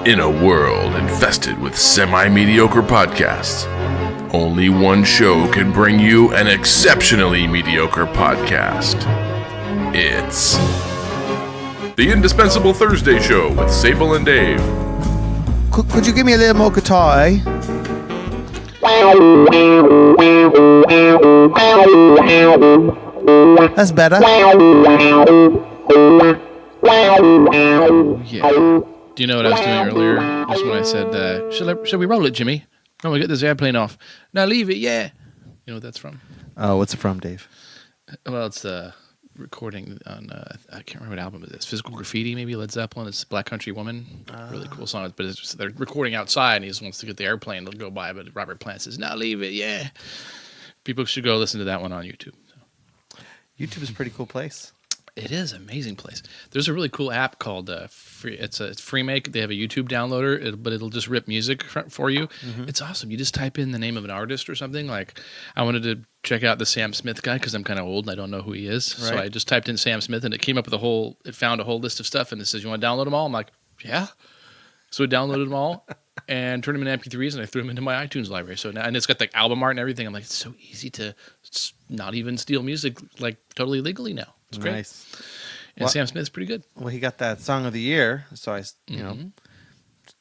In a world infested with semi-mediocre podcasts, only one show can bring you an exceptionally mediocre podcast. It's the Indispensable Thursday Show with Sable and Dave. Could you give me a little more guitar, eh? That's better. Yeah. Do you know what I was doing earlier? Just when I said, shall we roll it, Jimmy? No, we get this airplane off. Now leave it, yeah. You know what that's from? Oh, what's it from, Dave? Well, it's a recording on, I can't remember what album it is. Physical Graffiti, maybe, Led Zeppelin. It's Black Country Woman. Really cool song. But it's just, they're recording outside, and he just wants to get the airplane to go by. But Robert Plant says, now leave it, yeah. People should go listen to that one on YouTube. So. YouTube is a pretty cool place. It is an amazing place. There's a really cool app called Free. It's Freemake. They have a YouTube downloader, but it'll just rip music for you. Mm-hmm. It's awesome. You just type in the name of an artist or something. Like I wanted to check out the Sam Smith guy because I'm kind of old and I don't know who he is. Right. So I just typed in Sam Smith and it came up with it found a whole list of stuff and it says, you want to download them all? I'm like, yeah. So I downloaded them all and turned them into MP3s and I threw them into my iTunes library. So now, and it's got the album art and everything. I'm like, it's so easy to not even steal music like totally legally now. It's great. Nice. And Sam Smith's pretty good. Well, he got that Song of the Year, so I,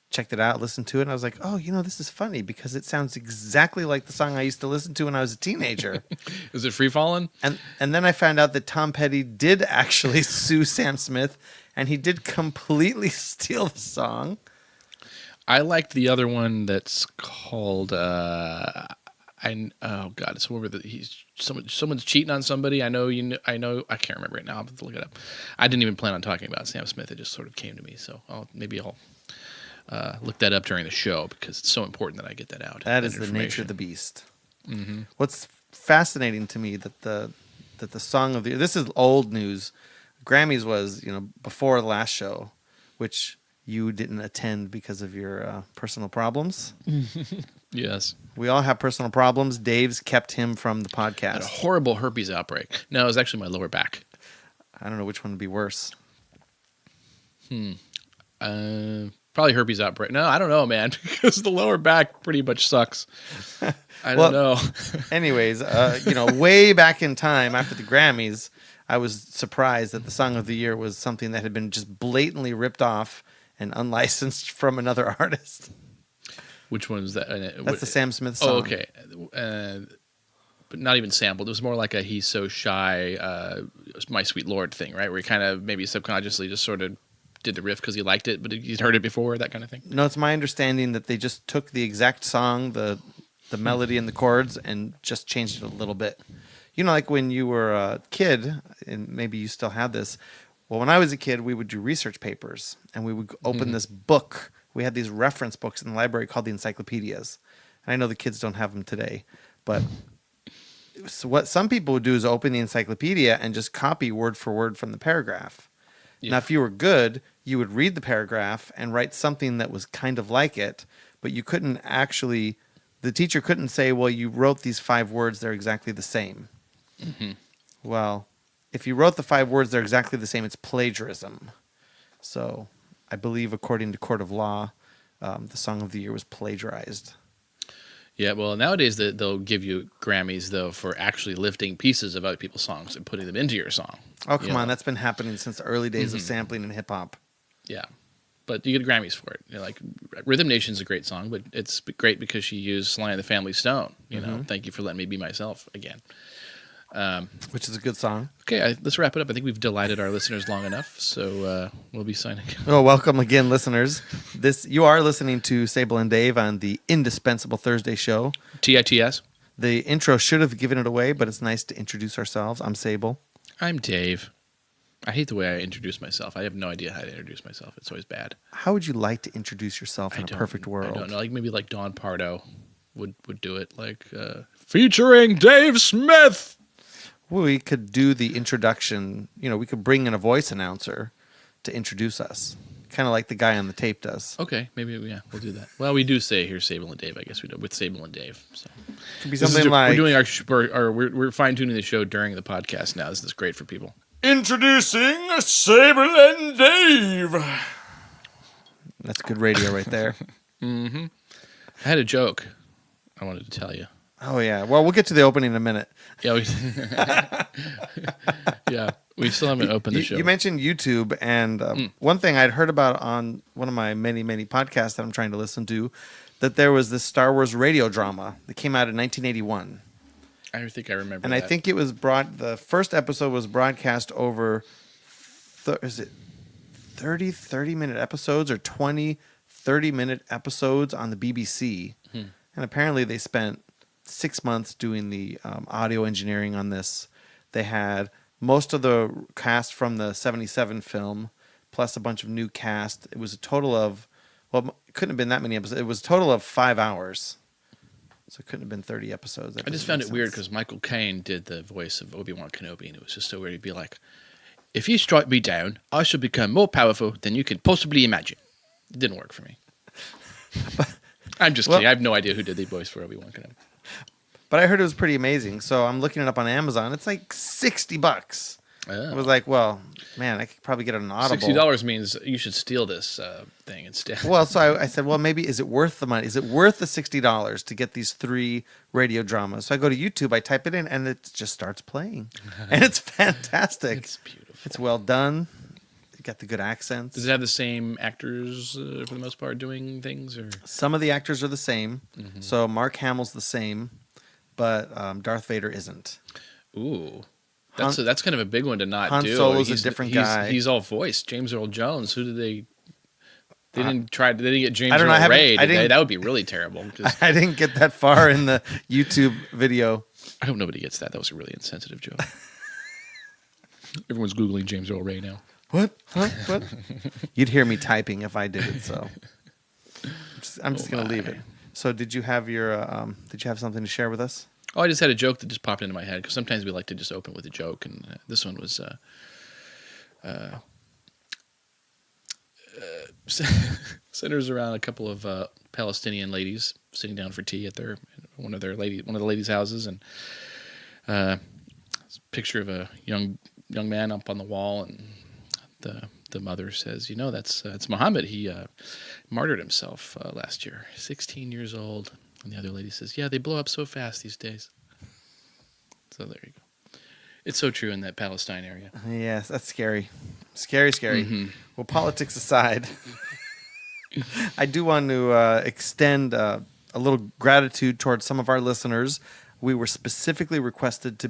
checked it out, listened to it, and I was like, oh, this is funny because it sounds exactly like the song I used to listen to when I was a teenager. Is it Free Fallin'? And then I found out that Tom Petty did actually sue Sam Smith, and he did completely steal the song. I liked the other one that's called it's where someone's cheating on somebody. I know I can't remember it now. I'll have to look it up. I didn't even plan on talking about Sam Smith. It just sort of came to me. So I'll look that up during the show because it's so important that I get that out. That is the nature of the beast. Mm-hmm. What's fascinating to me that the Song of the Year, this is old news. Grammys was, before the last show, which you didn't attend because of your personal problems. Yes. We all have personal problems. Dave's kept him from the podcast. I had a horrible herpes outbreak. No, it was actually my lower back. I don't know which one would be worse. Probably herpes outbreak. No, I don't know, man, because the lower back pretty much sucks. I don't know. Anyways, way back in time after the Grammys, I was surprised that the Song of the Year was something that had been just blatantly ripped off and unlicensed from another artist. Which one was that? That's the Sam Smith song. Oh, okay. But not even sampled. It was more like a He's So Shy, My Sweet Lord thing, right? Where he kind of maybe subconsciously just sort of did the riff because he liked it, but he'd heard it before, that kind of thing. No, it's my understanding that they just took the exact song, the melody and the chords, and just changed it a little bit. Like when you were a kid, and maybe you still have this. Well, when I was a kid, we would do research papers, and we would open this book. We had these reference books in the library called the encyclopedias. And I know the kids don't have them today, but so what some people would do is open the encyclopedia and just copy word for word from the paragraph. Yeah. Now, if you were good, you would read the paragraph and write something that was kind of like it, but you couldn't actually, the teacher couldn't say, well, you wrote these 5 words, they're exactly the same. Mm-hmm. Well, if you wrote the 5 words, they're exactly the same, it's plagiarism. So I believe, according to court of law, the Song of the Year was plagiarized. Yeah, well, nowadays they'll give you Grammys, though, for actually lifting pieces of other people's songs and putting them into your song. Oh, come on. That's been happening since the early days of sampling and hip-hop. Yeah, but you get Grammys for it. Like Rhythm Nation's a great song, but it's great because she used Sly and the Family Stone. Thank you for letting me be myself again. Which is a good song. Okay, let's wrap it up. I think we've delighted our listeners long enough, so we'll be signing. Well, welcome again, listeners. You are listening to Sable and Dave on the Indispensable Thursday Show. TITS. The intro should have given it away, but it's nice to introduce ourselves. I'm Sable. I'm Dave. I hate the way I introduce myself. I have no idea how to introduce myself. It's always bad. How would you like to introduce yourself in a perfect world? I don't know. Maybe like Don Pardo would do it. Like featuring Dave Smith. Well, we could do the introduction. We could bring in a voice announcer to introduce us. Kind of like the guy on the tape does. Okay, maybe, we'll do that. Well, we do say here's Sable and Dave. I guess we do with Sable and Dave. So it could be something like... We're doing we're fine-tuning the show during the podcast now. This is great for people. Introducing Sable and Dave. That's good radio right there. I had a joke I wanted to tell you. Oh, yeah. Well, we'll get to the opening in a minute. Yeah, we still haven't opened the show. You mentioned YouTube, and one thing I'd heard about on one of my many, many podcasts that I'm trying to listen to, that there was this Star Wars radio drama that came out in 1981. I think I remember And that. I think it was the first episode was broadcast over, is it 30-minute episodes or 20 30-minute episodes on the BBC. And apparently they spent 6 months doing the audio engineering on this. They had most of the cast from the 77 film, plus a bunch of new cast. It was a total of, well, it couldn't have been that many episodes. It was a total of 5 hours. So it couldn't have been 30 episodes. I just found it weird because Michael Caine did the voice of Obi-Wan Kenobi, and it was just so weird. He'd be like, if you strike me down, I shall become more powerful than you can possibly imagine. It didn't work for me. I'm just kidding. I have no idea who did the voice for Obi-Wan Kenobi. But I heard it was pretty amazing. So I'm looking it up on Amazon. It's like $60. Oh. I was like, well, man, I could probably get it on Audible. $60 means you should steal this thing instead. Well, so I said, well, maybe is it worth the money? Is it worth the $60 to get these 3 radio dramas? So I go to YouTube, I type it in, and it just starts playing. And it's fantastic. It's beautiful. It's well done. You got the good accents. Does it have the same actors for the most part doing things? Or Some of the actors are the same. So Mark Hamill's the same, but Darth Vader isn't. Ooh. That's kind of a big one to not Han do. Solo's a different guy. He's all voiced. James Earl Jones. Who did they? They didn't get James I don't know, Earl Ray. I didn't- That would be really terrible. 'Cause I didn't get that far in the YouTube video. I hope nobody gets that. That was a really insensitive joke. Everyone's Googling James Earl Ray now. What? Huh? What? You'd hear me typing if I did it. So I'm just going to leave it. So did you have did you have something to share with us? Oh, I just had a joke that just popped into my head because sometimes we like to just open with a joke, and this one was centers around a couple of Palestinian ladies sitting down for tea at one of the ladies' houses, and a picture of a young man up on the wall, and the mother says, that's Muhammad. He martyred himself last year, 16 years old. And the other lady says, yeah, they blow up so fast these days. So there you go. It's so true in that Palestine area. Yes, that's scary. Scary. Well, politics aside, I do want to extend a little gratitude towards some of our listeners. We were specifically requested to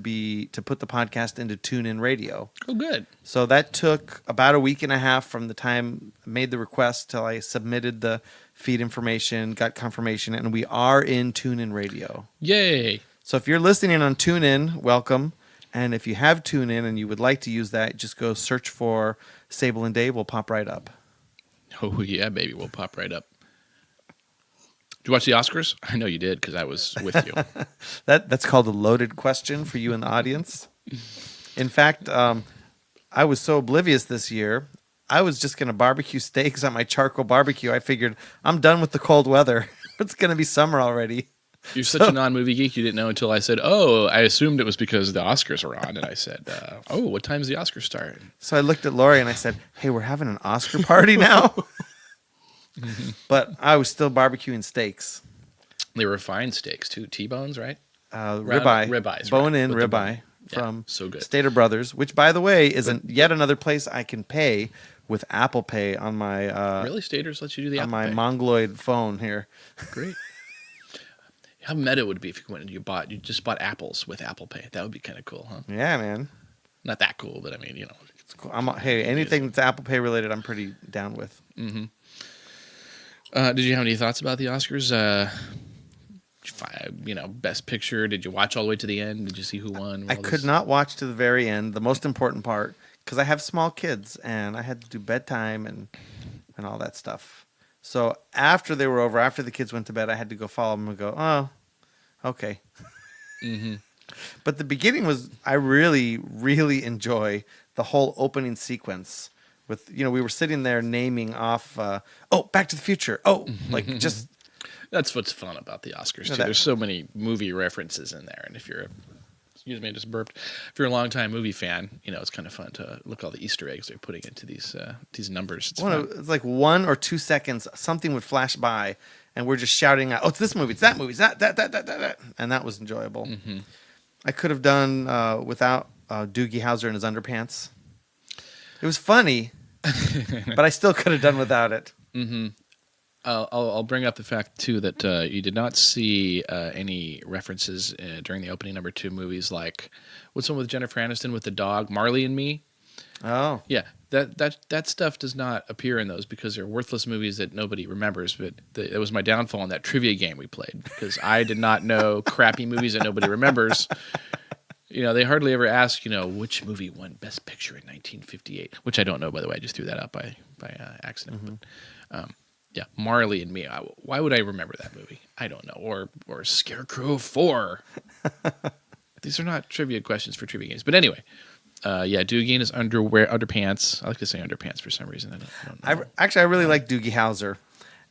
put the podcast into TuneIn Radio. Oh, good. So that took about a week and a half from the time I made the request till I submitted the feed information, got confirmation, and we are in TuneIn Radio. Yay. So if you're listening on TuneIn, welcome. And if you have TuneIn and you would like to use that, just go search for Sable and Dave. We'll pop right up. Oh, yeah, baby. We'll pop right up. Did you watch the Oscars? I know you did because I was with you. That's called a loaded question for you in the audience. In fact, I was so oblivious this year. I was just going to barbecue steaks on my charcoal barbecue. I figured I'm done with the cold weather. It's going to be summer already. You're such a non-movie geek. You didn't know until I said, oh, I assumed it was because the Oscars are on. And I said, oh, what time's the Oscars start? So I looked at Lori and I said, hey, we're having an Oscar party now? But I was still barbecuing steaks. They were fine steaks, too. T-bones, right? Ribeye. Ribeyes. Bone-in Right. ribeye Yeah, from so good. Stater Brothers, which, by the way, is yet another place I can pay with Apple Pay on my Really? Staters let you do the on Apple my Pay? Mongoloid phone here. Great. How meta would it be if you went and you just bought apples with Apple Pay? That would be kind of cool, huh? Yeah, man. Not that cool, but I mean, It's cool. Hey, anything that's Apple Pay related, I'm pretty down with. Mm-hmm. Did you have any thoughts about the Oscars? Best Picture. Did you watch all the way to the end? Did you see who won? I could not watch to the very end, the most important part, because I have small kids and I had to do bedtime and all that stuff. So after they were over, after the kids went to bed, I had to go follow them and go, oh, okay. Mm-hmm. But the beginning was, I really, really enjoy the whole opening sequence. With, we were sitting there naming off, Back to the Future. Oh, like just. That's what's fun about the Oscars, too. that- There's so many movie references in there. And if you're a excuse me, I just burped. If you're a longtime movie fan, it's kind of fun to look at all the Easter eggs they're putting into these numbers. It's fun. It's like 1 or 2 seconds, something would flash by, and we're just shouting out, "Oh, it's this movie! It's that movie! It's that!" And that was enjoyable. Mm-hmm. I could have done without Doogie Howser in his underpants. It was funny, but I still could have done without it. Mm-hmm. I'll bring up the fact too that you did not see any references during the opening number 2 movies, like what's one with Jennifer Aniston with the dog, Marley and Me. Oh, yeah, that stuff does not appear in those because they're worthless movies that nobody remembers. But it was my downfall in that trivia game we played because I did not know crappy movies that nobody remembers. They hardly ever ask, which movie won Best Picture in 1958, which I don't know, by the way. I just threw that out by accident. Mm-hmm. But, yeah, Marley and Me. Why would I remember that movie? I don't know. Or Scarecrow 4. These are not trivia questions for trivia games. But anyway, Doogie in his underpants. I like to say underpants for some reason. I don't know. I really like Doogie Howser.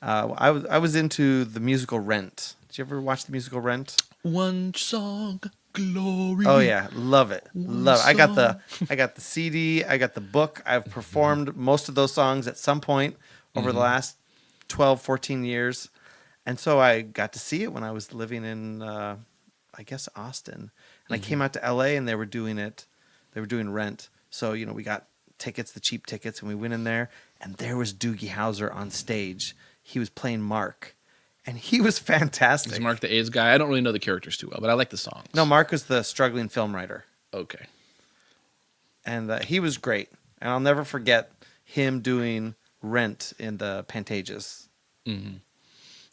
I was into the musical Rent. Did you ever watch the musical Rent? One song, glory. Oh yeah, love it. Love it. I got the CD, I got the book. I've performed most of those songs at some point over the last 12, 14 years. And so I got to see it when I was living in I guess Austin. And I came out to LA and they were doing it. They were doing Rent. So, we got tickets, the cheap tickets, and we went in there and there was Doogie Howser on stage. He was playing Mark. And he was fantastic. Is Mark the AIDS guy? I don't really know the characters too well, but I like the songs. No, Mark was the struggling film writer. Okay. And he was great. And I'll never forget him doing Rent in the Pantages. Mm-hmm.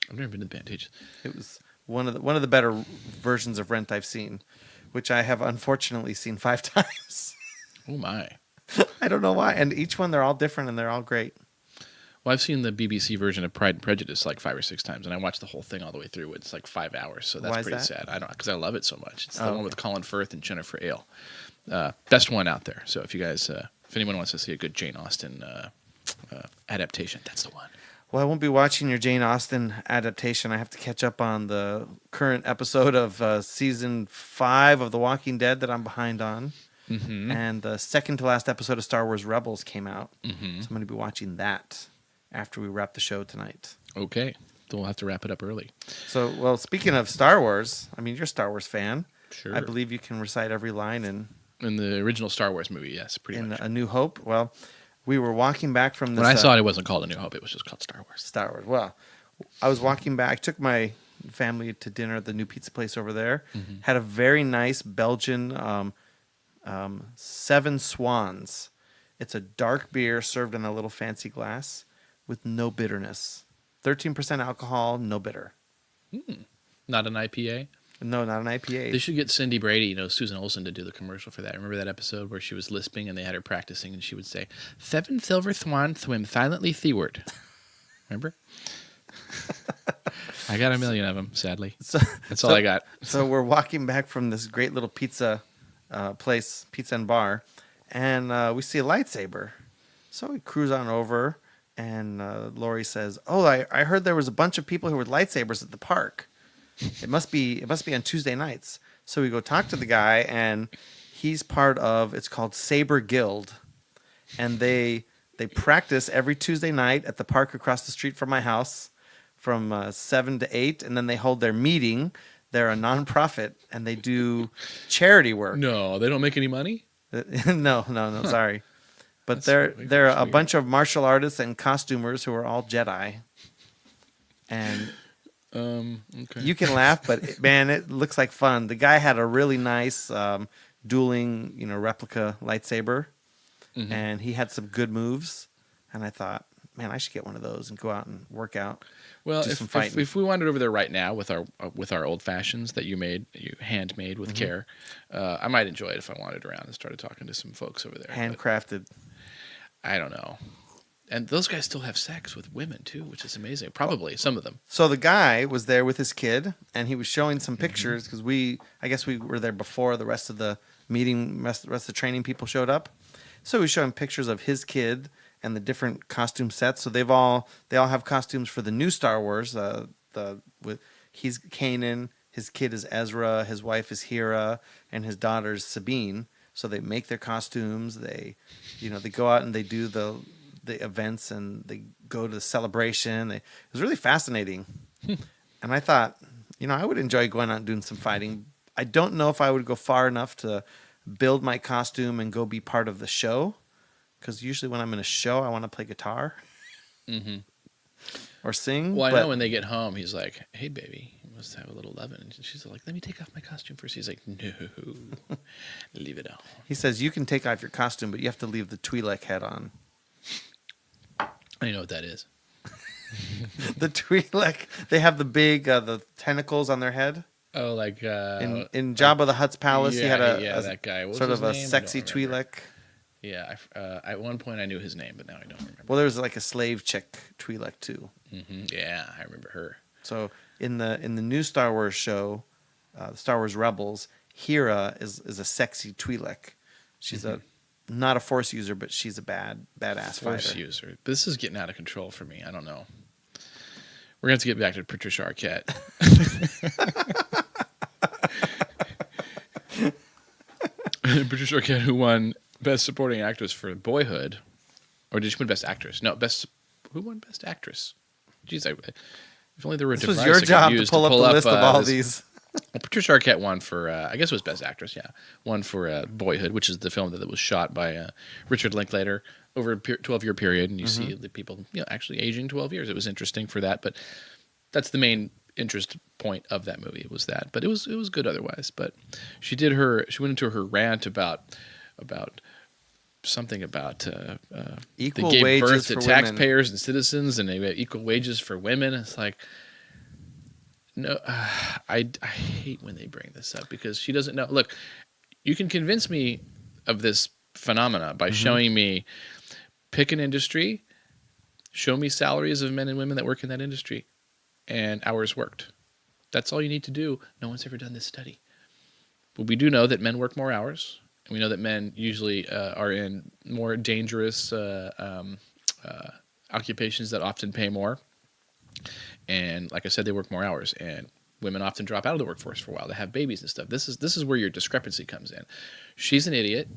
I've never been to the Pantages. It was one of the better versions of Rent I've seen, which I have unfortunately seen 5 times. Oh, my. I don't know why. And each one, they're all different and they're all great. Well, I've seen the BBC version of Pride and Prejudice like 5 or 6 times, and I watched the whole thing all the way through. It's like 5 hours, so that's pretty sad. I don't because I love it so much. It's the one with Colin Firth and Jennifer Ale. Best one out there. So if you guys, if anyone wants to see a good Jane Austen adaptation, that's the one. Well, I won't be watching your Jane Austen adaptation. I have to catch up on the current episode of season 5 of The Walking Dead that I'm behind on. Mm-hmm. And the second to last episode of Star Wars Rebels came out. Mm-hmm. So I'm going to be watching that after we wrap the show tonight. Okay. Then we'll have to wrap it up early. So, well, speaking of Star Wars, I mean, you're a Star Wars fan. Sure. I believe you can recite every line in the original Star Wars movie, yes, pretty much. In A New Hope. Well, we were walking back from this... When I saw it wasn't called A New Hope. It was just called Star Wars. Star Wars. Well, I was walking back. I took my family to dinner at the new pizza place over there. Mm-hmm. Had a very nice Belgian Seven Swans. It's a dark beer served in a little fancy glass with no bitterness. 13% alcohol, no bitter. Not an IPA? No, not an IPA. They should get Cindy Brady, Susan Olsen, to do the commercial for that. Remember that episode where she was lisping and they had her practicing and she would say, 7 silver swans swim silently seaward. Remember? I got a million of them, sadly. That's all I got. So we're walking back from this great little pizza place, pizza and bar, and we see a lightsaber. So we cruise on over, and Lori says, "Oh, I heard there was a bunch of people who were lightsabers at the park. It must be on Tuesday nights." So we go talk to the guy, and he's part of. It's called Saber Guild, and they practice every Tuesday night at the park across the street from my house, from 7 to 8, and then they hold their meeting. They're a nonprofit, and they do charity work. No, they don't make any money? No, sorry. But they're a bunch of martial artists and costumers who are all Jedi. And okay. You can laugh, but man, it looks like fun. The guy had a really nice dueling, replica lightsaber, and he had some good moves. And I thought, man, I should get one of those and go out and work out. Well, if we wandered over there right now with our old fashions that you handmade with care, I might enjoy it if I wandered around and started talking to some folks over there. Handcrafted. I don't know. And those guys still have sex with women too, which is amazing. Probably some of them. So the guy was there with his kid, and he was showing some pictures because I guess we were there before the rest of the meeting, rest of the training people showed up. So he was showing pictures of his kid and the different costume sets. So they all have costumes for the new Star Wars. He's Kanan, his kid is Ezra, his wife is Hera, and his daughter's Sabine. So they make their costumes. They go out and they do the events, and they go to the celebration. It was really fascinating. And I thought, I would enjoy going out and doing some fighting. I don't know if I would go far enough to build my costume and go be part of the show, because usually when I'm in a show, I want to play guitar or sing. Well, I know when they get home, he's like, "Hey, baby, you must have a little lovin'." And she's like, "Let me take off my costume first." He's like, "No, leave it on." He says, "You can take off your costume, but you have to leave the Twi'lek head on." I know what that is. The Twi'lek, they have the big the tentacles on their head. Oh, like in Jabba the Hutt's palace, he had a that guy. What was sort his of a name? sexy Twi'lek. Yeah, at one point I knew his name, but now I don't remember. Well, there was like a slave chick Twi'lek too. Yeah, I remember her. So in the new Star Wars show, Star Wars Rebels, Hera is a sexy Twi'lek. She's not a Force user, but she's a badass Force fighter. user. This is getting out of control for me. I don't know. We're going to have to get back to Patricia Arquette. Patricia Arquette, who won Best Supporting Actress for Boyhood. Or did she win Best Actress? No, who won Best Actress? Jeez, if only there were a This device was your I could job to use pull up the list of all these. Well, Patricia Arquette won for, I guess it was Best Actress, yeah. Won for Boyhood, which is the film that was shot by Richard Linklater over a 12-year period. And you see the people actually aging 12 years. It was interesting for that. But that's the main interest point of that movie, was that. But it was good otherwise. But she went into her rant about something about Equal they gave wages birth to for taxpayers and citizens, and they have equal wages for women. It's like, no, I hate when they bring this up, because she doesn't know. Look, you can convince me of this phenomena by showing me, pick an industry, show me salaries of men and women that work in that industry, and hours worked. That's all you need to do. No one's ever done this study. But we do know that men work more hours, and we know that men usually are in more dangerous occupations that often pay more. And like I said, they work more hours, and women often drop out of the workforce for a while to have babies and stuff. This is where your discrepancy comes in. She's an idiot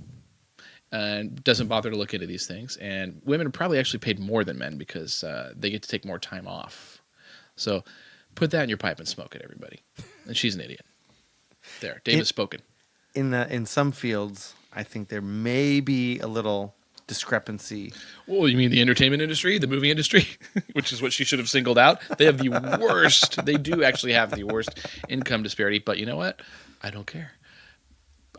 and doesn't bother to look into these things. And women are probably actually paid more than men, because they get to take more time off. So put that in your pipe and smoke it, everybody. And she's an idiot. There, Dave has spoken. In some fields, I think there may be a little discrepancy. Oh, you mean the entertainment industry, the movie industry, which is what she should have singled out? They have the worst. They do actually have the worst income disparity. But you know what? I don't care.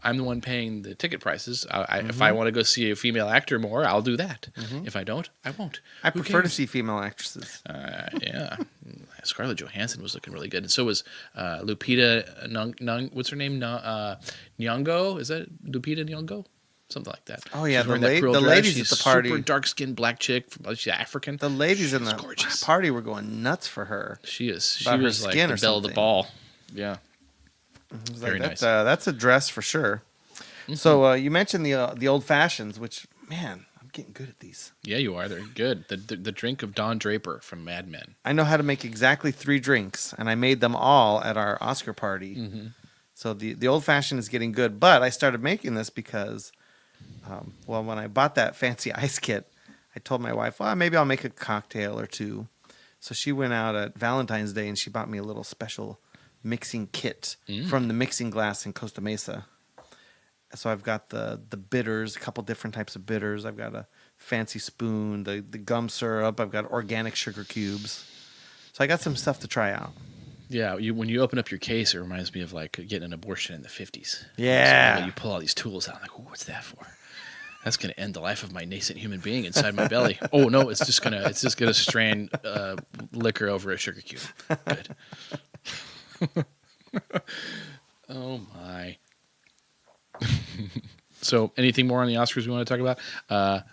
I'm the one paying the ticket prices. If I want to go see a female actor more, I'll do that. If I don't, I won't. I prefer to see female actresses. Yeah. Scarlett Johansson was looking really good. And so was Lupita what's her name? Nyong'o? Is that Lupita Nyong'o? Something like that. Oh, yeah. She's wearing that pearl the dress. ladies She's at the party. super dark-skinned black chick. She's African. The ladies in the gorgeous. party were going nuts for her. She is. She About her was like skin the or belle of the something. ball. Yeah. Very nice. That's a dress for sure. So you mentioned the old fashions, which, man, I'm getting good at these. Yeah, you are. They're good. The drink of Don Draper from Mad Men. I know how to make exactly 3 drinks, and I made them all at our Oscar party. So the old fashioned is getting good. But I started making this because, when I bought that fancy ice kit, I told my wife, well, maybe I'll make a cocktail or 2. So she went out at Valentine's Day and she bought me a little special mixing kit from the Mixing Glass in Costa Mesa. So I've got the bitters, a couple different types of bitters. I've got a fancy spoon, the gum syrup. I've got organic sugar cubes. So I got some stuff to try out. Yeah, when you open up your case, it reminds me of like getting an abortion in the 50s. Yeah. So you pull all these tools out. I'm like, what's that for? That's going to end the life of my nascent human being inside my belly. Oh no, it's just gonna strain liquor over a sugar cube. Good. Oh my. So, anything more on the Oscars we want to talk about?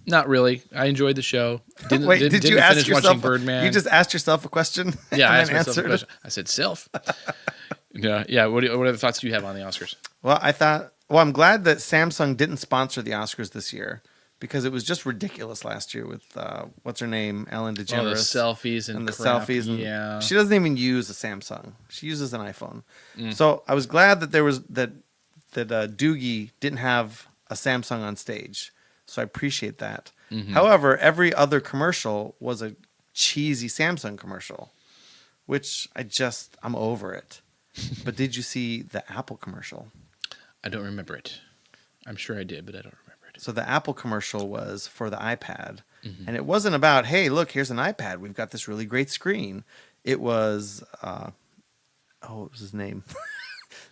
Not really. I enjoyed the show. Did you ask finish yourself? watching Birdman? You just asked yourself a question. Yeah, I and asked then myself a answered. question. I said self. Yeah. What other thoughts do you have on the Oscars? Well, I'm glad that Samsung didn't sponsor the Oscars this year, because it was just ridiculous last year with what's her name, Ellen DeGeneres. Oh, the selfies and the crap. selfies. And yeah. she doesn't even use a Samsung. She uses an iPhone. So I was glad that there was that Doogie didn't have a Samsung on stage. So I appreciate that. However, every other commercial was a cheesy Samsung commercial, which I'm over it. But did you see the Apple commercial? I don't remember it. I'm sure I did, but I don't remember it. So the Apple commercial was for the iPad. And it wasn't about, hey, look, here's an iPad. We've got this really great screen. It was, what was his name?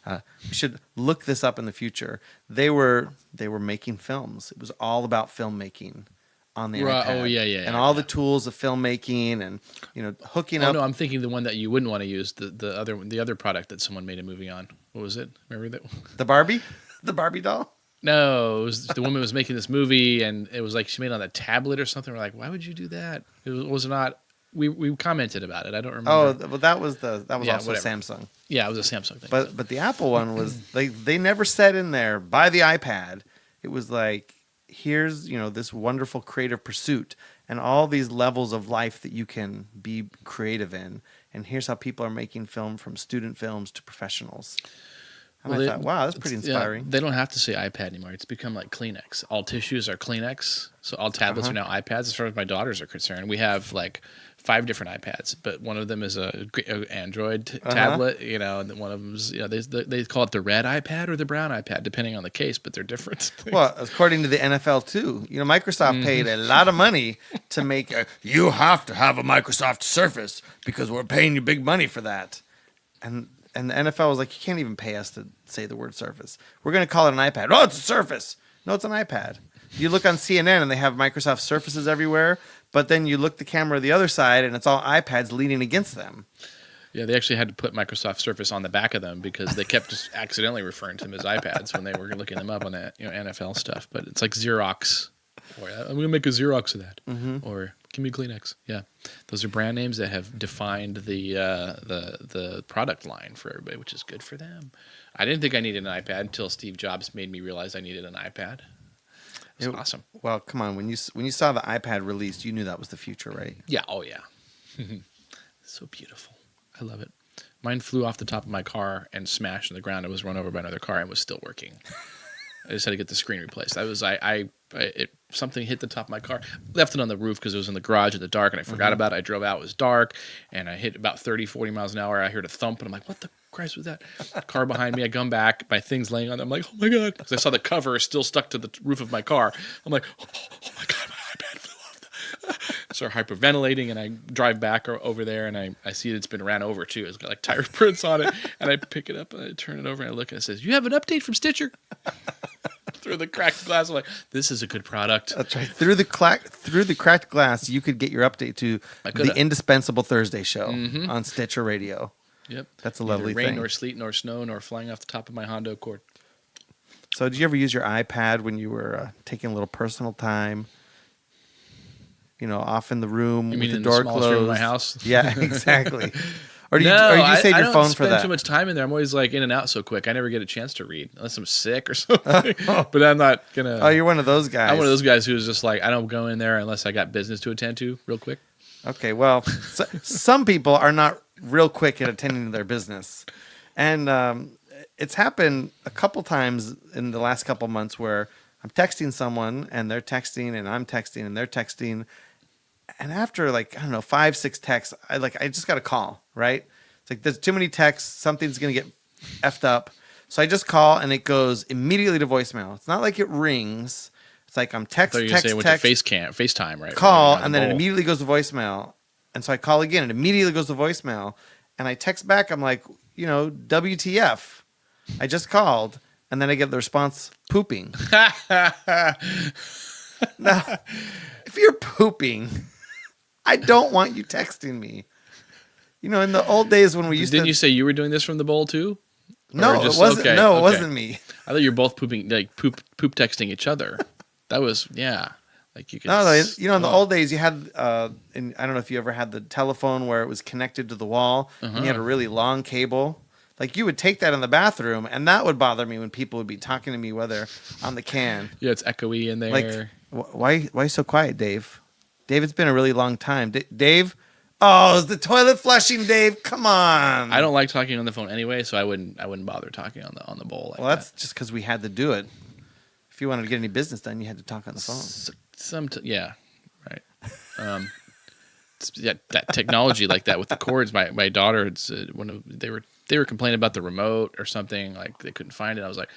We should look this up in the future. They were making films. It was all about filmmaking on the iPad. Oh, yeah. And all the tools of filmmaking and, hooking up. Oh, no, I'm thinking the one that you wouldn't want to use, the other product that someone made a movie on. What was it? Remember that? The Barbie? The Barbie doll? No, it was the woman was making this movie, and it was like she made it on a tablet or something. We're like, why would you do that? It was not. We commented about it. I don't remember. Oh, well, that was also whatever. Samsung. Yeah, it was a Samsung thing. But the Apple one was they never said in there buy the iPad. It was like, here's this wonderful creative pursuit and all these levels of life that you can be creative in, and here's how people are making film, from student films to professionals. And I thought, wow, that's pretty inspiring. Yeah, they don't have to say iPad anymore. It's become like Kleenex. All tissues are Kleenex. So all tablets are now iPads. As far as my daughters are concerned, we have like 5 different iPads, but one of them is a Android tablet. And one of them's they call it the red iPad or the brown iPad, depending on the case, but they're different. Well, according to the NFL too, Microsoft paid a lot of money to make you have to have a Microsoft Surface because we're paying you big money for that, and the NFL was like, you can't even pay us to say the word Surface. We're going to call it an iPad. Oh, it's a Surface. No, it's an iPad. You look on CNN and they have Microsoft Surfaces everywhere, but then you look the camera the other side and it's all iPads leaning against them. Yeah, they actually had to put Microsoft Surface on the back of them because they kept just accidentally referring to them as iPads when they were looking them up on that NFL stuff. But it's like Xerox. Or I'm going to make a Xerox of that. Or give me Kleenex. Yeah, those are brand names that have defined the product line for everybody, which is good for them. I didn't think I needed an iPad until Steve Jobs made me realize I needed an iPad. It's awesome. Well, come on, when you saw the iPad released, you knew that was the future, right? Yeah. Oh yeah. So beautiful. I love it. Mine flew off the top of my car and smashed on the ground. It was run over by another car and was still working. I just had to get the screen replaced. Something hit the top of my car. Left it on the roof because it was in the garage in the dark, and I forgot about it. I drove out. It was dark, and I hit about 30, 40 miles an hour. I heard a thump, and I'm like, what the Christ was that? Car behind me. I come back. My thing's laying on there. I'm like, oh, my God. Because I saw the cover still stuck to the roof of my car. I'm like, oh my God, my iPad flew off. Start hyperventilating, and I drive back over there, and I see it's been ran over, too. It's got like tire prints on it, and I pick it up, and I turn it over, and I look, and it says, you have an update from Stitcher? Through the cracked glass, I'm like, this is a good product. That's right. Through the cracked glass, you could get your update to the indispensable Thursday show on Stitcher Radio. Yep, that's a lovely rain, thing. Nor sleet, nor snow, nor flying off the top of my Honda Accord. So, did you ever use your iPad when you were taking a little personal time? Off in the room with the door closed. Room of my house? Yeah, exactly. Or do you save your phone for that? I don't spend too much time in there. I'm always like in and out so quick. I never get a chance to read unless I'm sick or something. But I'm not gonna. Oh, you're one of those guys. I'm one of those guys who's just like, I don't go in there unless I got business to attend to real quick. Okay, well, some people are not real quick at attending to their business, and it's happened a couple times in the last couple months where I'm texting someone and they're texting and I'm texting and they're texting. And after 5, 6 texts, I just got a call, right? It's like there's too many texts, something's gonna get effed up. So I just call and it goes immediately to voicemail. It's not like it rings. It's like I'm text, FaceTime, right? Call, and then it immediately goes to voicemail. And so I call again, and it immediately goes to voicemail. And I text back, I'm like, WTF? I just called, and then I get the response, pooping. Now, if you're pooping, I don't want you texting me. In the old days when we used Didn't you say you were doing this from the bowl too? No, it wasn't. Okay, no, it wasn't me. I thought you were both pooping, poop texting each other. That was, yeah. Like you could. No, in the old days, you had, and I don't know if you ever had the telephone where it was connected to the wall, and you had a really long cable. Like you would take that in the bathroom, and that would bother me when people would be talking to me, whether on the can. Yeah, it's echoey in there. Why so quiet, Dave? Dave, it's been a really long time. Dave? Oh, is the toilet flushing, Dave? Come on. I don't like talking on the phone anyway, so I wouldn't bother talking on the bowl. Like Well, that's just because we had to do it. If you wanted to get any business done, you had to talk on the phone. Yeah, right. That technology like that with the cords. My daughter, they were complaining about the remote or something, like they couldn't find it. I was like,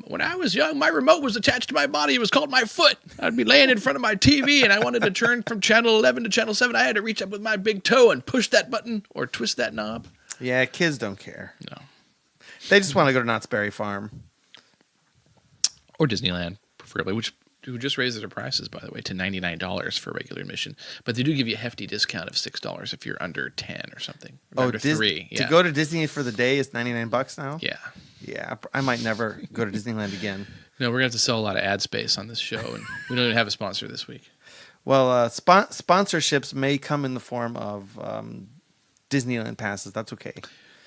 when I was young, my remote was attached to my body. It was called my foot. I'd be laying in front of my TV, and I wanted to turn from channel 11 to channel 7. I had to reach up with my big toe and push that button or twist that knob. Yeah, kids don't care. No. They just want to go to Knott's Berry Farm. Or Disneyland, preferably, who just raised their prices, by the way, to $99 for regular admission. But they do give you a hefty discount of $6 if you're under 10 or something. Or under 3. Yeah. To go to Disney for the day is $99 now? Yeah. Yeah, I might never go to Disneyland again. No, we're going to have to sell a lot of ad space on this show, and we don't even have a sponsor this week. Well, sponsorships may come in the form of Disneyland passes. That's okay.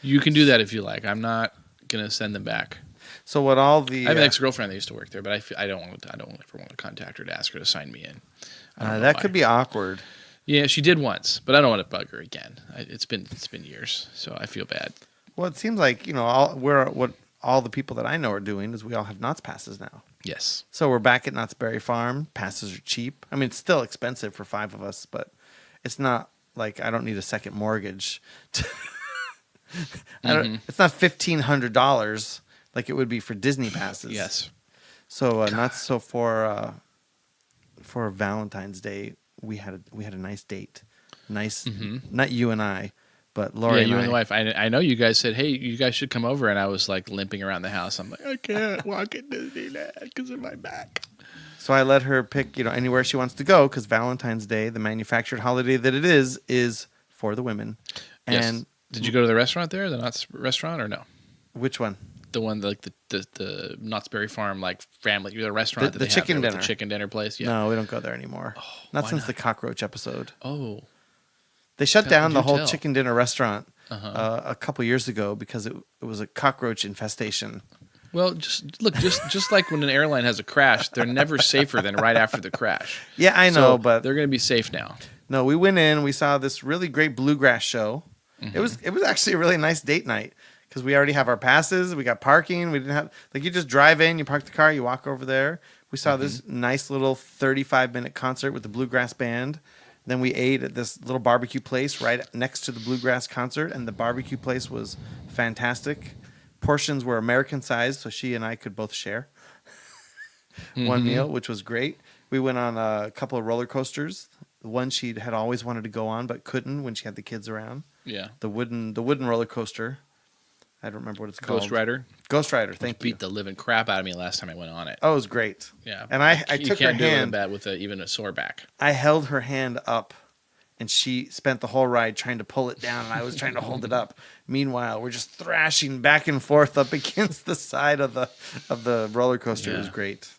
You can do that if you like. I'm not going to send them back. So what all the... I have an ex-girlfriend that used to work there, but I don't ever want to contact her to ask her to sign me in. That could be awkward. Yeah, she did once, but I don't want to bug her again. It's been years, so I feel bad. Well, it seems like, all the people that I know are doing is we all have Knott's passes now. Yes. So we're back at Knott's Berry Farm. Passes are cheap. I mean, it's still expensive for 5 of us, but it's not like I don't need a second mortgage. It's not $1,500 like it would be for Disney passes. Yes. So for Valentine's Day, we had a nice date. Nice, not you and I, but Lori. Yeah, you and the wife. I know you guys said, hey, you guys should come over, and I was like limping around the house. I'm like, I can't walk at Disneyland because of my back. So I let her pick, anywhere she wants to go because Valentine's Day, the manufactured holiday that it is for the women. And yes. Did you go to the restaurant there, the Knott's restaurant, or no? Which one? The one like the Knott's Berry Farm like family, the restaurant the that they chicken have there, dinner, the chicken dinner place. Yeah. No, we don't go there anymore. Oh, not since the cockroach episode. Oh. They shut down the whole tell. chicken dinner restaurant a couple years ago because it was a cockroach infestation. Well, just like when an airline has a crash, they're never safer than right after the crash. Yeah, I know, so but they're going to be safe now. No, we went in, we saw this really great bluegrass show. It was actually a really nice date night because we already have our passes, we got parking, we didn't have you just drive in, you park the car, you walk over there. We saw this nice little 35-minute concert with the bluegrass band. Then we ate at this little barbecue place right next to the bluegrass concert, and the barbecue place was fantastic. Portions were American sized, so she and I could both share one meal, which was great. We went on a couple of roller coasters. The one she had always wanted to go on but couldn't when she had the kids around. Yeah. The wooden roller coaster. I don't remember what it's called. Ghost Rider. Ghost Rider. Thank you. Beat the living crap out of me last time I went on it. Oh, it was great. Yeah. And I you took her can't do it hand. bad with even a sore back. I held her hand up, and she spent the whole ride trying to pull it down, and I was trying to hold it up. Meanwhile, we're just thrashing back and forth up against the side of the roller coaster. It was great.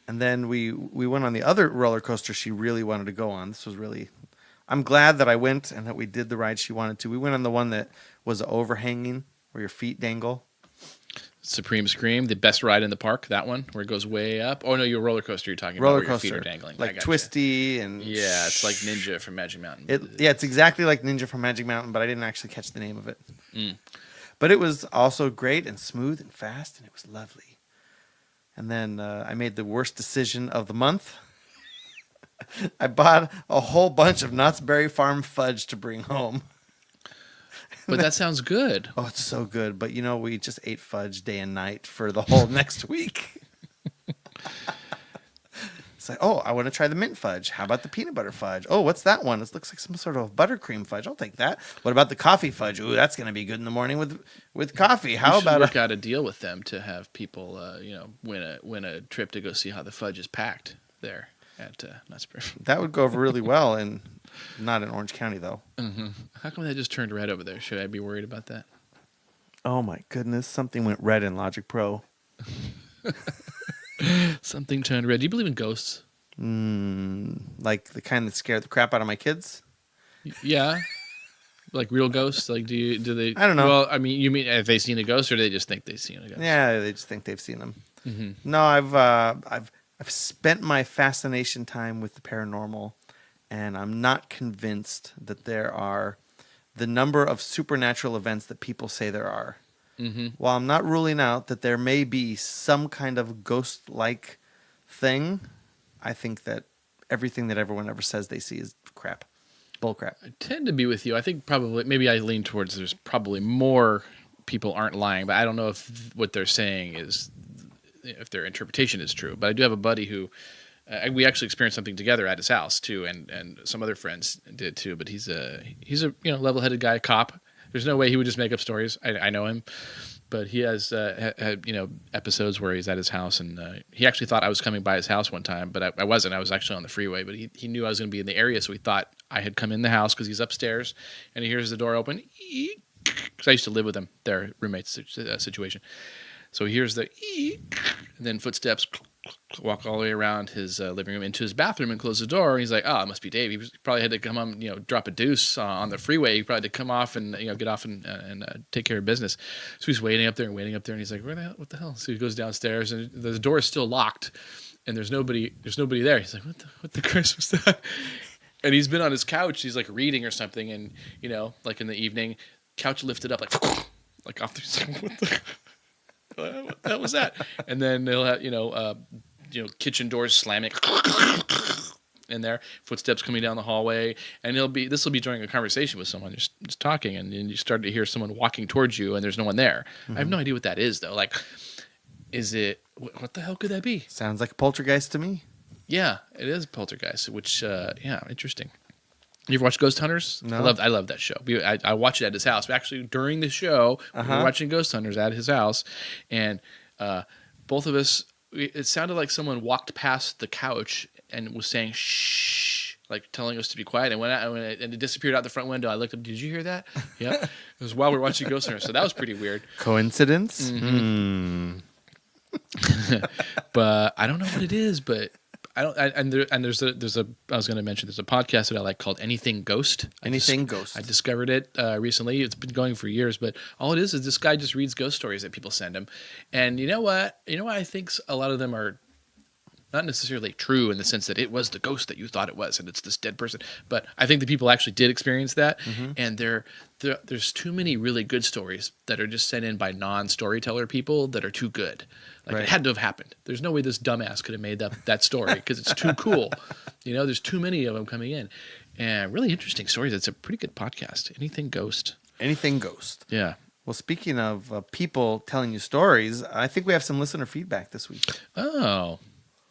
And then we went on the other roller coaster she really wanted to go on. This was really... I'm glad that I went and that we did the ride she wanted to. We went on the one that was overhanging, where your feet dangle. Supreme Scream, the best ride in the park, that one, where it goes way up. Oh, no, your roller coaster you're talking Roller about, where coaster. your feet are dangling. Like Twisty and... Yeah, it's like Ninja from Magic Mountain. It's exactly like Ninja from Magic Mountain, but I didn't actually catch the name of it. But it was also great and smooth and fast, and it was lovely. And then I made the worst decision of the month. I bought a whole bunch of Knott's Berry Farm fudge to bring home. But that sounds good. Oh, it's so good. But, we just ate fudge day and night for the whole next week. It's like, oh, I want to try the mint fudge. How about the peanut butter fudge? Oh, what's that one? It looks like some sort of buttercream fudge. I'll take that. What about the coffee fudge? Ooh, that's going to be good in the morning with coffee. How about work out a deal with them to have people, win a trip to go see how the fudge is packed there at Knott's Berry. That would go over really well, and not in Orange County though. How come that just turned red over there? Should I be worried about that? Oh my goodness, something went red in Logic Pro. Something turned red. Do you believe in ghosts? Like the kind that scared the crap out of my kids? Yeah. Like real ghosts? Like do they? I don't know. Well, I mean, you mean have they seen a ghost, or do they just think they've seen a ghost? Yeah, they just think they've seen them. No, I've spent my fascination time with the paranormal, and I'm not convinced that there are the number of supernatural events that people say there are. While I'm not ruling out that there may be some kind of ghost-like thing, I think that everything that everyone ever says they see is crap. Bull crap. I tend to be with you. I think probably, maybe I lean towards there's probably more people aren't lying, but I don't know if what they're saying is, if their interpretation is true. But I do have a buddy who, we actually experienced something together at his house too, and some other friends did too. But he's a level-headed guy, cop. There's no way he would just make up stories. I know him, but he has had episodes where he's at his house, and he actually thought I was coming by his house one time, but I wasn't. I was actually on the freeway, but he knew I was going to be in the area, so he thought I had come in the house because he's upstairs, and he hears the door open. Because I used to live with him, their roommate situation. So he hears the and then footsteps walk all the way around his living room into his bathroom and close the door. He's like, "Oh, it must be Dave. He probably had to come on, drop a deuce on the freeway. He probably had to come off and get off and take care of business." So he's waiting up there, and he's like, "What the hell?" So he goes downstairs, and the door is still locked, and there's nobody there. He's like, "What the Christ was that?" And he's been on his couch. He's like reading or something, and like in the evening, couch lifted up like off the. What the hell was that? And then they'll have kitchen doors slamming in there, footsteps coming down the hallway, and this will be during a conversation with someone just talking, and then you start to hear someone walking towards you, and there's no one there. I have no idea what that is though. Like, is it what the hell could that be? Sounds like a poltergeist to me. Yeah, it is poltergeist. Which interesting. You ever watch Ghost Hunters? No. I love that show. I watched it at his house. Actually, during the show, we were watching Ghost Hunters at his house, and both of us, it sounded like someone walked past the couch and was saying "shh," like telling us to be quiet. And when it disappeared out the front window, I looked up. Did you hear that? Yep. It was while we were watching Ghost Hunters, so that was pretty weird. Coincidence? But I don't know what it is, but. I was going to mention there's a podcast that I like called Anything Ghost. Ghost. I discovered it recently. It's been going for years, but all it is this guy just reads ghost stories that people send him. And you know what? I think a lot of them are not necessarily true in the sense that it was the ghost that you thought it was and it's this dead person. But I think the people actually did experience that. And there's too many really good stories that are just sent in by non-storyteller people that are too good. Like, It had to have happened. There's no way this dumbass could have made that story because it's too cool. There's too many of them coming in. And really interesting stories. It's a pretty good podcast. Anything Ghost. Anything Ghost. Yeah. Well, speaking of people telling you stories, I think we have some listener feedback this week. Oh,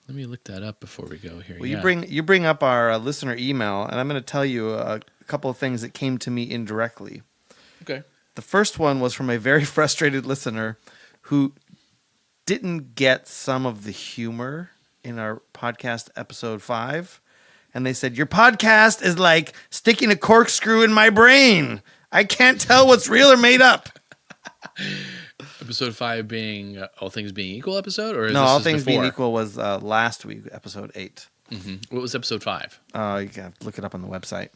let me look that up before we go here. Well, you bring up our listener email, and I'm going to tell you a couple of things that came to me indirectly. Okay. The first one was from a very frustrated listener who didn't get some of the humor in our podcast episode 5. And they said, "Your podcast is like sticking a corkscrew in my brain. I can't tell what's real or made up." Episode 5 being All Things Being Equal episode? Or no, All Things Being Equal was last week, episode 8. What was episode 5? You can look it up on the website.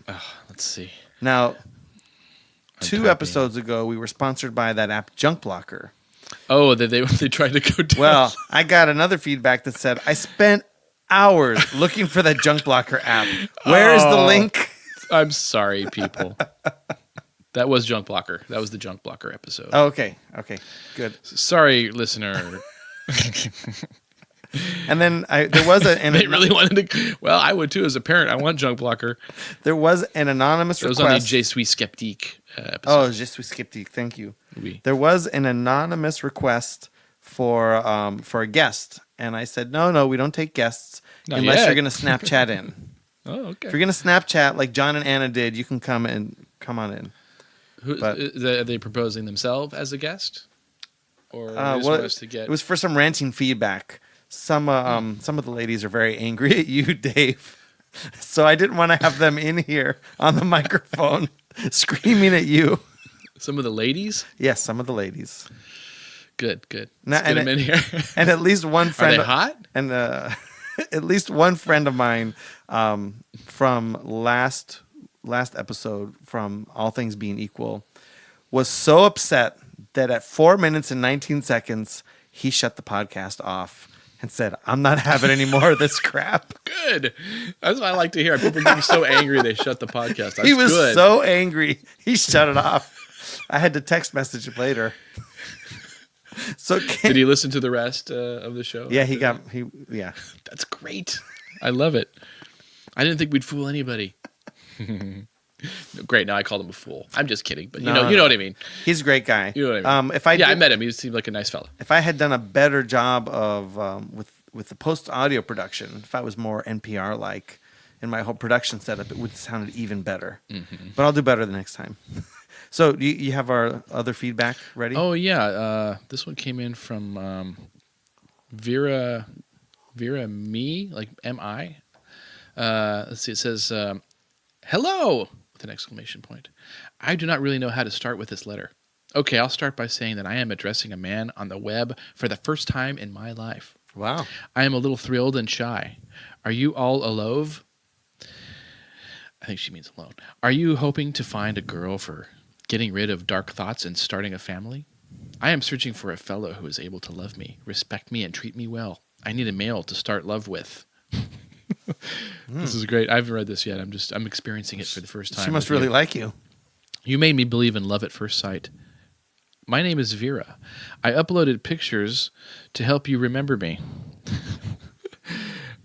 Let's see. Now, 2 episodes ago, we were sponsored by that app Junk Blocker. Oh, they tried to go down. Well, I got another feedback that said, "I spent hours looking for that Junk Blocker app. Where is the link?" I'm sorry, people. That was Junk Blocker. That was the Junk Blocker episode. Oh, okay, good. Sorry, listener. And then there was they really wanted to. Well, I would too as a parent. I want Junk Blocker. There was an anonymous request. It was on the Je suis sceptique episode. Oh, Je suis sceptique. Thank you. Oui. There was an anonymous request for a guest, and I said, no, we don't take guests unless you're going to Snapchat in. Oh, okay. If you're going to Snapchat like John and Anna did, you can come on in. Are they proposing themselves as a guest, or it was for some ranting feedback. Some of the ladies are very angry at you, Dave. So I didn't want to have them in here on the microphone screaming at you. Some of the ladies? Yes, some of the ladies. Good. Now, Let's get them in here. And at least one friend. Are they hot? And at least one friend of mine from last episode, from All Things Being Equal, was so upset that at 4 minutes and 19 seconds, he shut the podcast off and said, "I'm not having any more of this crap." Good. That's what I like to hear. People getting so angry they shut the podcast. That's He was good. so angry. He shut it off. I had to text message him later. So Did he listen to the rest of the show? Yeah, yeah. That's great. I love it. I didn't think we'd fool anybody. Great. Now I called him a fool. I'm just kidding, but you know what I mean. He's a great guy. You know what I mean. I met him. He seemed like a nice fellow. If I had done a better job of with the post audio production, if I was more NPR like in my whole production setup, it would sound even better. Mm-hmm. But I'll do better the next time. So you have our other feedback ready? Oh yeah, this one came in from Vera Me, like M-I. Let's see. It says, "Hello!" with an exclamation point. I do not really know how to start with this letter. Okay, I'll start by saying that I am addressing a man on the web for the first time in my life. Wow. I am a little thrilled and shy. Are you all alove? I think she means alone. Are you hoping to find a girl for getting rid of dark thoughts and starting a family? I am searching for a fellow who is able to love me, respect me, and treat me well. I need a male to start love with. This is great. I haven't read this yet. I'm experiencing it for the first time. She must really like you. You made me believe in love at first sight. My name is Vera. I uploaded pictures to help you remember me.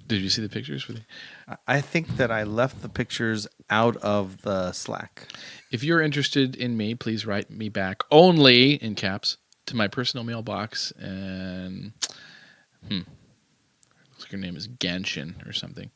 Did you see the pictures? I think that I left the pictures out of the Slack. If you're interested in me, please write me back only, in caps, to my personal mailbox. And looks like her name is Ganshin or something.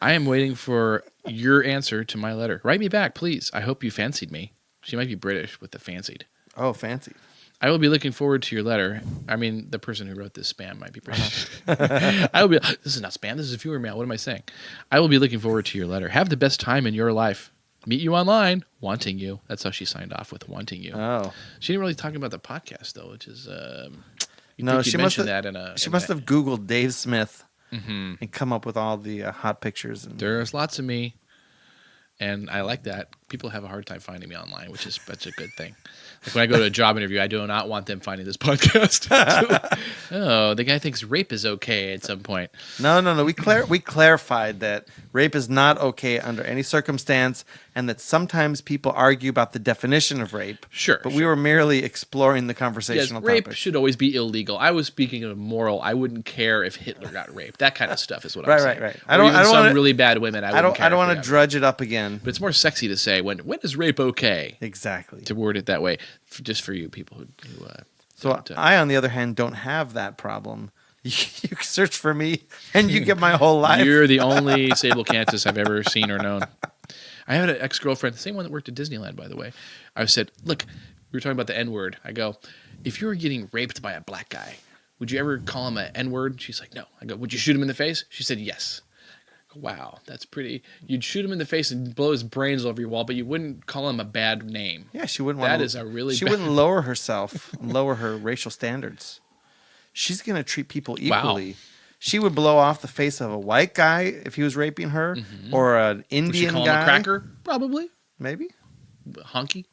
I am waiting for your answer to my letter. Write me back, please. I hope you fancied me. She might be British with the fancied. Oh, fancy. I will be looking forward to your letter. I mean, the person who wrote this spam might be British. This is not spam. This is viewer mail. What am I saying? I will be looking forward to your letter. Have the best time in your life. Meet you online. Wanting you. That's how she signed off, with wanting you. Oh. She didn't really talk about the podcast, though, which is... she must have Googled Dave Smith and come up with all the hot pictures. There's lots of me, and I like that. People have a hard time finding me online, which is such a good thing. Like when I go to a job interview, I do not want them finding this podcast. Oh, the guy thinks rape is okay at some point. No. We clarified that rape is not okay under any circumstance, and that sometimes people argue about the definition of rape. Sure. But we were merely exploring the conversational rape topic. should always be illegal. I was speaking of moral. I wouldn't care if Hitler got raped. That kind of stuff is what I'm saying. Right. I don't want really bad women. I don't want to drudge it up again. But it's more sexy to say when is rape okay? Exactly. To word it that way, just for you people who So I, on the other hand, don't have that problem. You search for me, and you get my whole life. You're the only Sable Cantus I've ever seen or known. I had an ex-girlfriend, the same one that worked at Disneyland, by the way. I said, look, we were talking about the N-word. I go, if you were getting raped by a black guy, would you ever call him an N-word? She's like, no. I go, would you shoot him in the face? She said, yes. Wow, that's pretty. You'd shoot him in the face and blow his brains over your wall, but you wouldn't call him a bad name. Yeah, she wouldn't. She wouldn't lower herself, lower her racial standards. She's gonna treat people equally. Wow. She would blow off the face of a white guy if he was raping her, or an Indian guy. Him a cracker, probably. Maybe. Honky.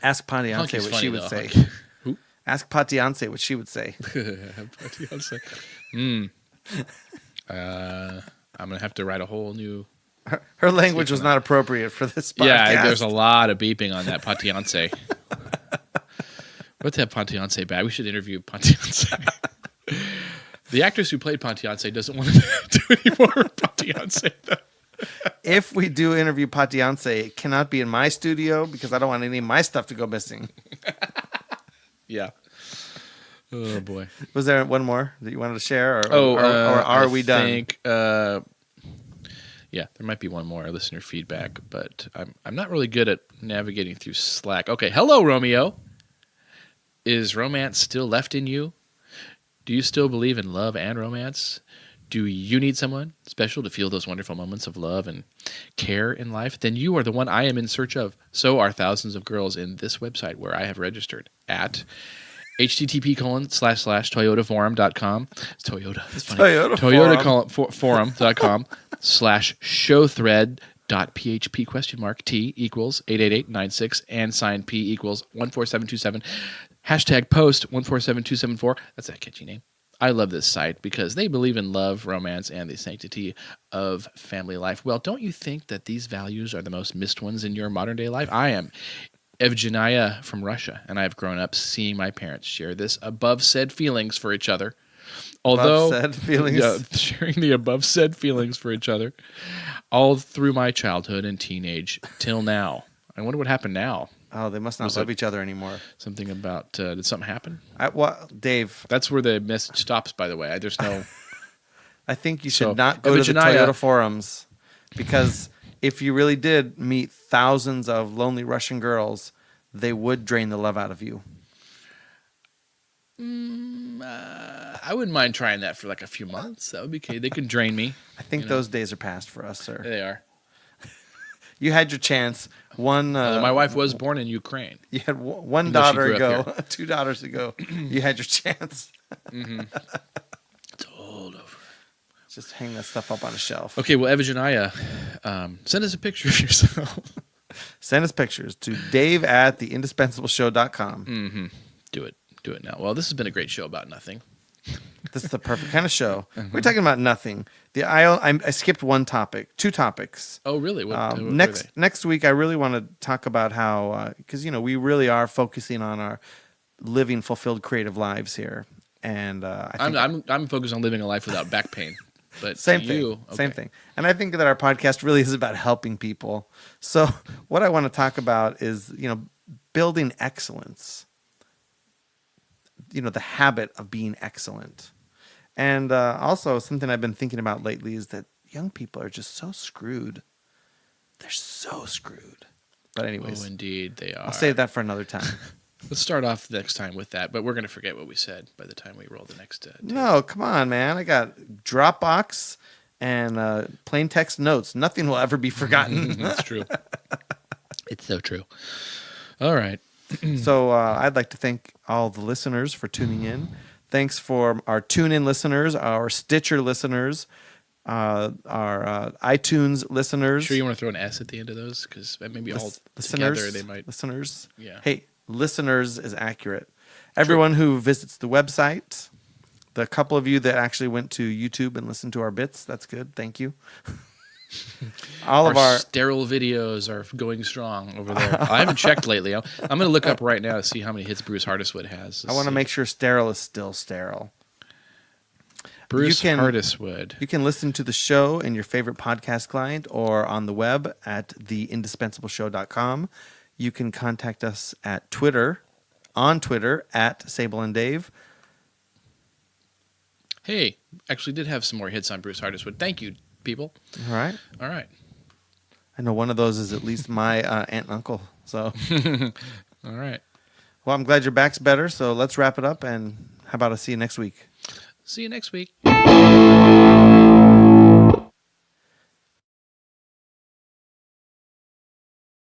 Ask Patience what she would say. Who? Ask Patience what she would say. Patience. I'm going to have to write a whole new... Her language was not appropriate for this podcast. Yeah, there's a lot of beeping on that Patience. What's that Patience bad? We should interview Patience. The actress who played Patience doesn't want to do any more Patience. If we do interview Patience, it cannot be in my studio because I don't want any of my stuff to go missing. Yeah. Oh, boy. Was there one more that you wanted to share? Or are we done? I think, yeah, there might be one more listener feedback, but I'm not really good at navigating through Slack. Okay, hello, Romeo. Is romance still left in you? Do you still believe in love and romance? Do you need someone special to feel those wonderful moments of love and care in life? Then you are the one I am in search of. So are thousands of girls in this website where I have registered at http://toyotaforum.com. It's Toyota. It's funny. Toyotaforum.com/showthread.php ? T equals 88896 and sign P equals 14727. Hashtag post 147274. That's a catchy name. I love this site because they believe in love, romance, and the sanctity of family life. Well, don't you think that these values are the most missed ones in your modern day life? I am Evgenia from Russia, and I've grown up seeing my parents share this above said feelings for each other. Although Above said feelings? sharing the above said feelings for each other all through my childhood and teenage till now. I wonder what happened now. Oh, they must not love each other anymore. Something about did something happen? Dave. That's where the message stops. By the way, there's no. I think you should not go to the Toyota forums, because if you really did meet thousands of lonely Russian girls, they would drain the love out of you. I wouldn't mind trying that for like a few months. That would be okay. They could drain me. I think those days are past for us, sir. They are. You had your chance. My wife was born in Ukraine. You had one daughter ago, 2 daughters ago. You had your chance. Mm-hmm. It's all over. Just hang that stuff up on a shelf. Okay, well, Evgenia, send us a picture of yourself. Send us pictures to dave@theindispensable.show.com. Mm-hmm. Do it now. Well, this has been a great show about nothing. This is the perfect kind of show. Mm-hmm. We're talking about nothing. I skipped 2 topics. Oh, really? What next week, I really want to talk about how, because we really are focusing on our living fulfilled creative lives here, and I'm focused on living a life without back pain. But same thing. And I think that our podcast really is about helping people. So what I want to talk about is building excellence. The habit of being excellent. And also something I've been thinking about lately is that young people are just so screwed. They're so screwed. But anyways. Oh, indeed, they are. I'll save that for another time. Let's start off next time with that, but we're going to forget what we said by the time we roll the next tape. No, come on, man. I got Dropbox and plain text notes. Nothing will ever be forgotten. That's true. It's so true. All right. So I'd like to thank all the listeners for tuning in. Thanks for our tune-in listeners, our Stitcher listeners, our iTunes listeners. Sure you want to throw an S at the end of those? Because maybe all together they might... Listeners. Yeah. Hey, listeners is accurate. Everyone who visits the website, the couple of you that actually went to YouTube and listened to our bits, that's good. Thank you. Our sterile videos are going strong over there. I haven't checked lately. I'm going to look up right now to see how many hits Bruce Hardiswood has. I want to make sure sterile is still sterile. Bruce Hardiswood. You can listen to the show in your favorite podcast client or on the web at theindispensable.show.com. You can contact us at on Twitter at Sable and Dave. Hey, actually did have some more hits on Bruce Hardiswood. Thank you, people. All right. I know one of those is at least my aunt and uncle. So, all right. Well, I'm glad your back's better. So let's wrap it up. And how about I see you next week? See you next week.